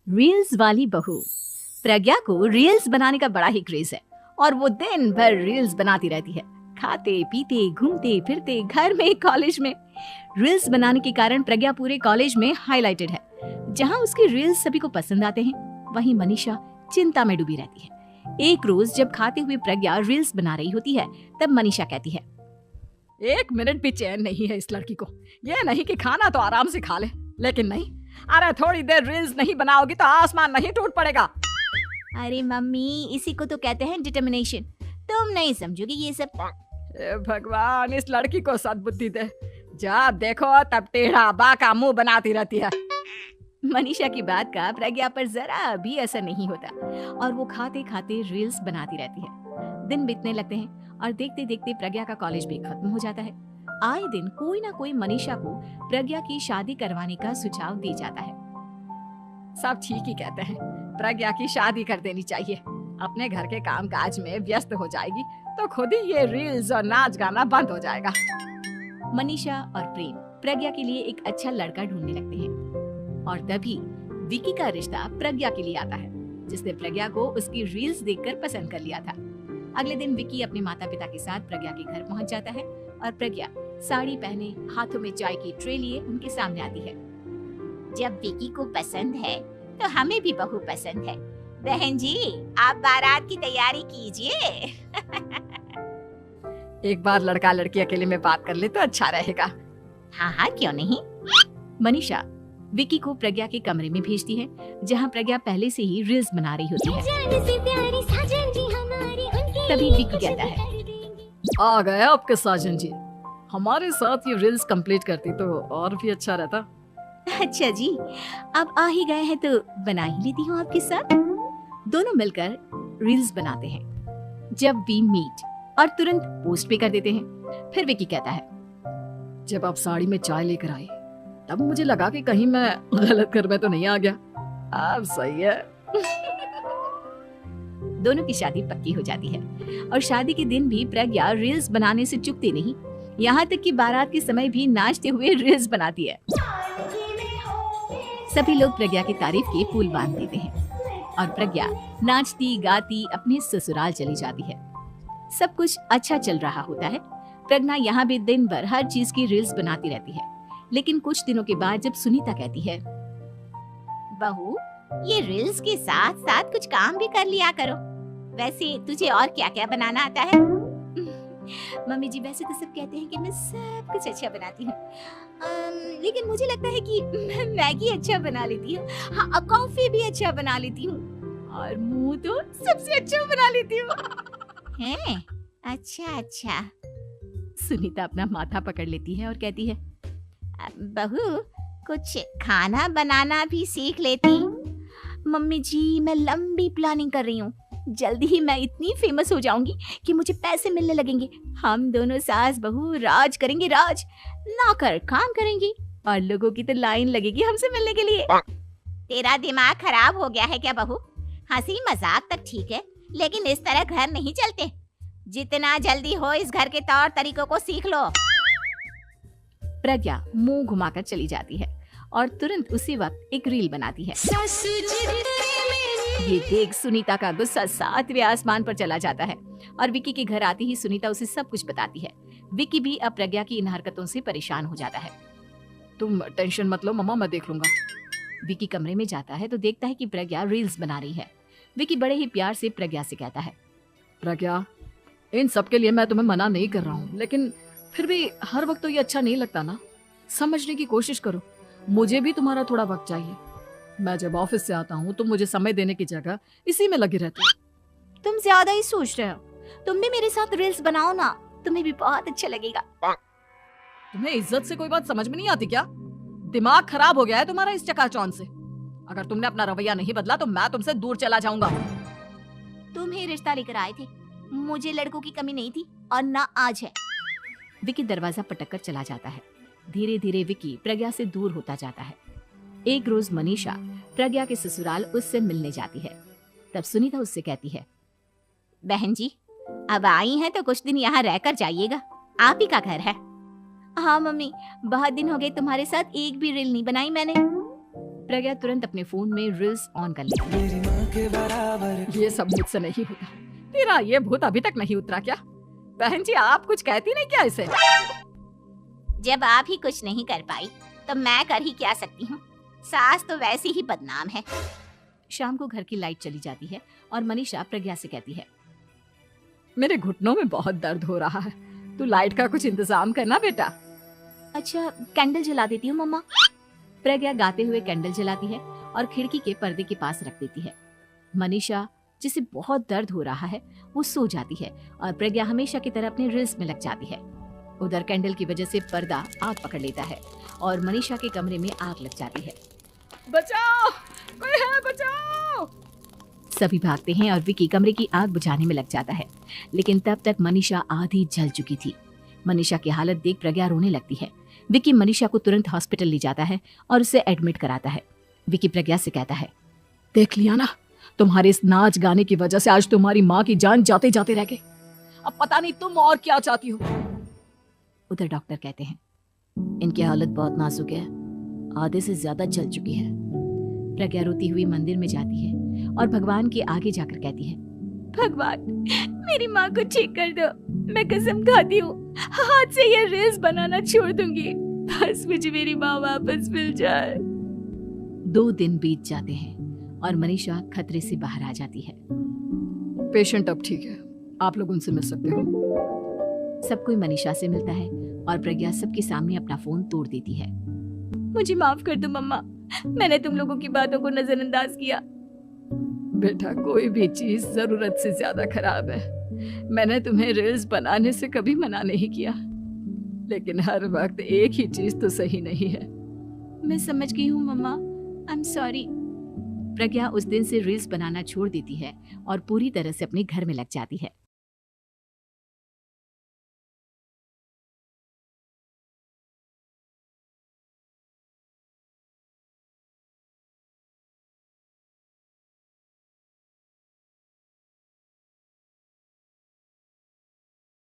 Reels वाली बहू। प्रज्ञा को रील्स बनाने का बड़ा ही क्रेज है और वो दिन भर रील्स बनाती रहती है। खाते पीते घूमते फिरते घर में कॉलेज में रील्स बनाने के कारण प्रज्ञा पूरे कॉलेज में हाईलाइटेड है। जहाँ उसकी रील्स सभी को पसंद आते हैं, वहीं मनीषा चिंता में डूबी रहती है। एक रोज जब खाते हुए प्रज्ञा रील्स बना रही होती है, तब मनीषा कहती है, एक मिनट भी चैन नहीं है इस लड़की को। ये नहीं कि खाना तो आराम से खा ले, लेकिन नहीं, अरे थोड़ी देर रील्स नहीं बनाओगी तो आसमान नहीं टूट पड़ेगा। अरे मम्मी, इसी को तो कहते हैं डिटर्मिनेशन। तुम नहीं समझोगी ये सब। भगवान, इस लड़की को सद्बुद्धि दे। जब देखो तब टेढ़ा बाका मुंह बनाती रहती है। मनीषा की बात का प्रज्ञा पर जरा भी असर नहीं होता और वो खाते खाते रील्स बनाती रहती है। दिन बीतने लगते हैं और देखते देखते प्रज्ञा का कॉलेज भी खत्म हो जाता है। आए दिन कोई ना कोई मनीषा को प्रज्ञा की शादी करवाने का सुझाव दे जाता है। सब ठीक ही कहते हैं, प्रज्ञा की शादी कर देनी चाहिए। अपने घर के कामकाज में व्यस्त हो जाएगी तो खुद ही ये रील्स और नाच गाना बंद हो जाएगा। मनीषा और प्रेम प्रज्ञा के लिए एक अच्छा लड़का ढूंढने लगते हैं और तभी विकी का रिश्ता प्रज्ञा के लिए आता है, जिसने प्रज्ञा को उसकी रील्स देखकर पसंद कर लिया था। अगले दिन विकी अपने माता पिता के साथ प्रज्ञा के घर पहुंच जाता है और प्रज्ञा साड़ी पहने हाथों में चाय की ट्रे लिए उनके सामने आती है। जब विकी को पसंद है तो हमें भी बहू पसंद है। बहन जी, आप बारात की तैयारी कीजिए। एक बार लड़का लड़की अकेले में बात कर ले तो अच्छा रहेगा। हाँ हाँ, क्यों नहीं। मनीषा विकी को प्रज्ञा के कमरे में भेजती है, जहाँ प्रज्ञा पहले से ही रील्स बना रही होती है। तभी विकी कहता है, आ गए आपके साजन जी। हमारे साथ ये रील्स कंप्लीट करती तो और भी अच्छा रहता। अच्छा जी, अब आ ही गए हैं तो बना ही लेती हूँ आपके साथ। दोनों मिलकर रील्स बनाते हैं। जब वी मीट और तुरंत पोस्ट भी कर देते हैं। फिर विकी कहता है, जब आप साड़ी में चाय लेकर आए तब मुझे लगा कि कहीं मैं गलत घर में तो नहीं आ गया। अब सही है। दोनों की शादी पक्की हो जाती है और शादी के दिन भी प्रज्ञा रील्स बनाने से चूकती नहीं। यहाँ तक कि बारात के समय भी नाचते हुए रील्स बनाती है। सभी लोग प्रज्ञा की तारीफ के पुल बांध देते हैं और प्रज्ञा नाचती गाती अपने ससुराल चली जाती है। सब कुछ अच्छा चल रहा होता है। प्रज्ञा यहाँ भी दिन भर हर चीज की रील्स बनाती रहती है। लेकिन कुछ दिनों के बाद जब सुनीता कहती है, बहू, ये रील्स के साथ साथ कुछ काम भी कर लिया करो। वैसे तुझे और क्या क्या बनाना आता है? मम्मी जी, वैसे तो सब कहते हैं कि मैं सब कुछ अच्छा बनाती हूँ, लेकिन मुझे लगता है कि मैं मैगी अच्छा बना लेती हूँ। हाँ, कॉफी भी अच्छा बना लेती हूँ और मुंह तो सबसे अच्छा बना लेती हूँ। हैं? अच्छा अच्छा। सुनीता अपना माथा पकड़ लेती है और कहती है, बहू, कुछ खाना बनाना भी सीख लेती। मम्मी जी, मैं लंबी प्लानिंग कर रही हूँ। जल्दी ही मैं इतनी फेमस हो जाऊंगी कि मुझे पैसे मिलने लगेंगे। हम दोनों सास बहू राज करेंगे, राज नौकर काम करेंगी और लोगों की तो लाइन लगेगी हमसे मिलने के लिए। तेरा दिमाग खराब हो गया है क्या बहू? हंसी मजाक तक ठीक है, लेकिन इस तरह घर नहीं चलते। जितना जल्दी हो इस घर के तौर तरीकों को सीख लो। प्रज्ञा मुंह घुमाकर चली जाती है और तुरंत उसी वक्त एक रील बनाती है। ये देख सुनीता का गुस्सा 7वें आसमान पर चला जाता है और विकी के घर आती ही सुनीता उसे सब कुछ बताती है। विकी भी अब प्रज्ञा की इन हरकतों से परेशान हो जाता है। तुम टेंशन मत लो मम्मा, मैं देख लूंगा। विकी कमरे में जाता है तो देखता है कि प्रज्ञा रील्स बना रही है। विकी बड़े ही प्यार से प्रज्ञा से कहता है, प्रज्ञा, इन सब के लिए मैं तुम्हें मना नहीं कर रहा हूँ, लेकिन फिर भी हर वक्त तो ये अच्छा नहीं लगता ना। समझने की कोशिश करो, मुझे भी तुम्हारा थोड़ा वक्त चाहिए। मैं जब ऑफिस से आता हूँ तुम मुझे समय देने की जगह इसी में लगी रहती हो। तुम ज्यादा ही सोच रहे हो। तुम भी मेरे साथ रील्स बनाओ ना, तुम्हें भी बहुत अच्छा लगेगा। तुम्हें इज्जत से कोई बात समझ में नहीं आती क्या? दिमाग खराब हो गया है तुम्हारा इस चकाचौंध से। अगर तुमने अपना रवैया नहीं बदला तो मैं तुमसे दूर चला जाऊंगा। तुम ही रिश्ता लेकर आए थे, मुझे लड़कों की कमी नहीं थी और ना आज है। विकी दरवाजा पटककर चला जाता है। धीरे धीरे विकी प्रज्ञा से दूर होता जाता है। एक रोज मनीषा प्रज्ञा के ससुराल उससे मिलने जाती है। तब सुनीता उससे कहती है, बहन जी, अब आई हैं तो कुछ दिन यहाँ रहकर जाइएगा। आप ही का घर है। हाँ मम्मी, बहुत दिन हो गए तुम्हारे साथ एक भी रील नहीं बनाई मैंने। प्रज्ञा तुरंत अपने फोन में रील्स ऑन कर लेती है। मेरी माँ के बराबर ये सब मुझसे नहीं होता। तेरा ये भूत अभी तक नहीं उतरा क्या? बहन जी आप कुछ कहती नहीं क्या इसे? जब आप ही कुछ नहीं कर पाई तो मैं कर ही क्या सकती हूँ। सास तो वैसी ही बदनाम है। शाम को घर की लाइट चली जाती है और मनीषा प्रज्ञा से कहती है, मेरे घुटनों में बहुत दर्द हो रहा है, तू लाइट का कुछ इंतजाम करना बेटा। अच्छा कैंडल जला देती हूँ मम्मा। प्रज्ञा गाते हुए कैंडल जलाती है और खिड़की के पर्दे के पास रख देती है। मनीषा जिसे बहुत दर्द हो रहा है वो सो जाती है और प्रज्ञा हमेशा की तरह अपने रील्स में लग जाती है। उधर कैंडल की वजह से पर्दा आग पकड़ लेता है और मनीषा के कमरे में आग लग जाती है। बचाओ, कोई है बचाओ। सभी भागते हैं और विकी कमरे की आग बुझाने में लग जाता है, लेकिन तब तक मनीषा आधी जल चुकी थी। मनीषा की हालत देख प्रज्ञा रोने लगती है। विकी मनीषा को तुरंत हॉस्पिटल ले जाता है और उसे एडमिट कराता है। विकी प्रज्ञा से कहता है, देख लिया ना, तुम्हारे इस नाच गाने की वजह से आज तुम्हारी माँ की जान जाते जाते रह गई। अब पता नहीं तुम और क्या चाहती हो। उधर डॉक्टर कहते हैं, इनकी हालत बहुत नाजुक है, आधे से ज्यादा जल चुकी है। प्रज्ञा रोती हुई मंदिर में जाती है और भगवान के आगे जाकर कहती है, भगवान मेरी माँ को ठीक कर दो। मैं कसम खाती हूँ हाथ से ये रील्स बनाना छोड़ दूंगी, बस मुझे मेरी माँ वापस मिल जाए। 2 दिन बीत जाते हैं और मनीषा खतरे से बाहर आ जाती है। पेशेंट अब ठीक है, आप लोग उनसे मिल सकते हो। सब कोई मनीषा से मिलता है और प्रज्ञा सबके सामने अपना फोन तोड़ देती है। मुझे माफ कर दो मम्मा, मैंने तुम लोगों की बातों को नजरअंदाज किया। बेटा कोई भी चीज जरूरत से ज्यादा खराब है। मैंने तुम्हें रील्स बनाने से कभी मना नहीं किया, लेकिन हर वक्त एक ही चीज तो सही नहीं है। मैं समझ गई हूँ मम्मा, आई एम सॉरी। प्रज्ञा उस दिन से रील्स बनाना छोड़ देती है और पूरी तरह से अपने घर में लग जाती है।